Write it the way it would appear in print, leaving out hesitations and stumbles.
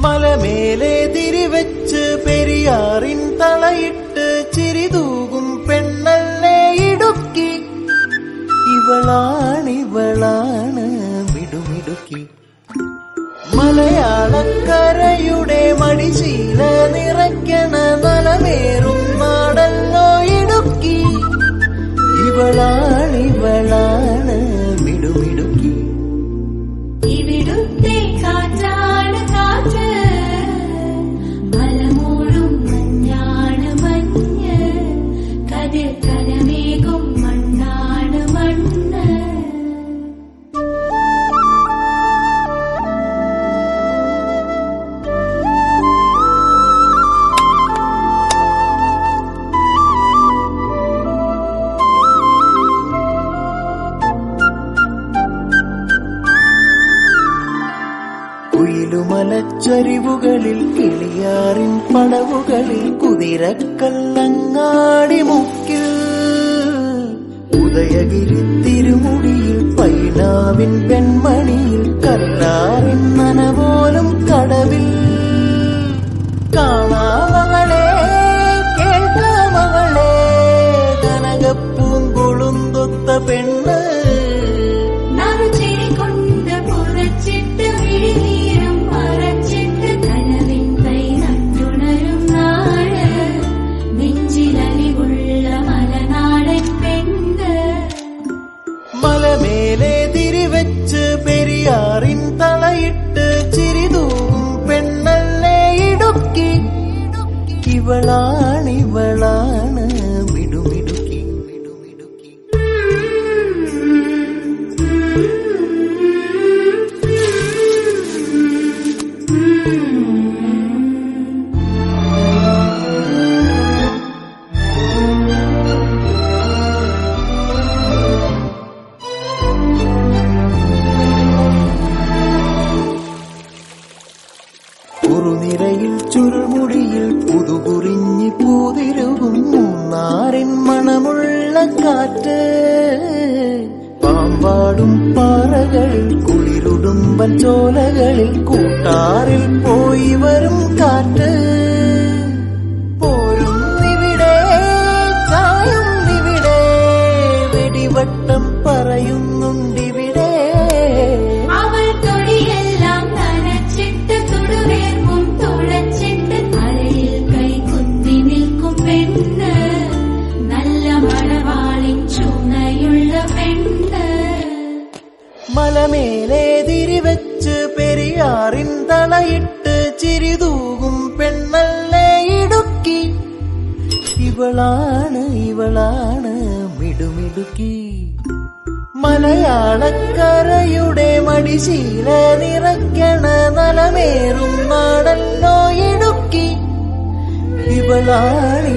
മലമേലെ തിരിവെച്ച് പെരിയാറിൻ തളയിട്ട് ചിരിതൂകും പെണ്ണല്ലേ ഇടുക്കി. ഇവളാണ് മിടുമിടുക്കി. മലയാളക്കരയുടെ മടിശീല നിറയ്ക്കണ നലമേറും നാടല്ലോ ഇടുക്കി. ഇവളാണ് മിടുമിടുക്കി. ഇവിടുത്തെ കാറ്റാണ് കാറ്റ്, മലമൂടും മഞ്ഞാണ് മഞ്ഞ്, കതിർ കനമേകും മണ്ണാണ് മണ്ണ്. കുയിലുമലച്ചരിവുകളിൽ കിളിയാറിൻ പടവുകളിൽ കുതിരക്കല്ലങ്ങാടി മുക്കിൽ ഉദയഗിരി തിരുമുടിയിൽ പൈനാവിൻ പെൺമണിയിൽ കല്ലാറിൻ നനപോലും കടവിൽ. കാണാമകളെ കേൾക്കാമകളെ കനകപ്പൂങ്കുളുന്തൊത്ത പെണ്ണ്. മലമേലെ തിരിവെച്ച് പെരിയാറിൻ തളയിട്ട് ചിരിതൂകും പെണ്ണല്ലേ ഇടുക്കി. ഇവളാണ് മിടുമിടുക്കി. കുറുനിരയിൽ ചുരുൾമുടിയിൽ പുതുകുറിഞ്ഞി പൂതിരുകും മൂന്നാറിൻ മണമുള്ള കാറ്റ്. പാമ്പാടും പാറകളിൽ കുളിരുടുമ്പൻ ചോലകളിൽ കൂട്ടാറിൽ പോയി വരും കാറ്റ്. പോരുന്നിവിടെ ചായുന്നിവിടെ വെടിവട്ടം പറയുന്നുണ്ടിവിടെ. മലമേലെ തിരിവെച്ച് പെരിയാറിൻ തളയിട്ട് ചിരിതൂകും പെണ്ണല്ലേ ഇടുക്കി. ഇവളാണ് മിടുമിടുക്കി. മലയാളക്കരയുടെ മടിശീല നിറയ്ക്കണ നലമേറും നാടല്ലോ ഇടുക്കി. ഇവളാണ്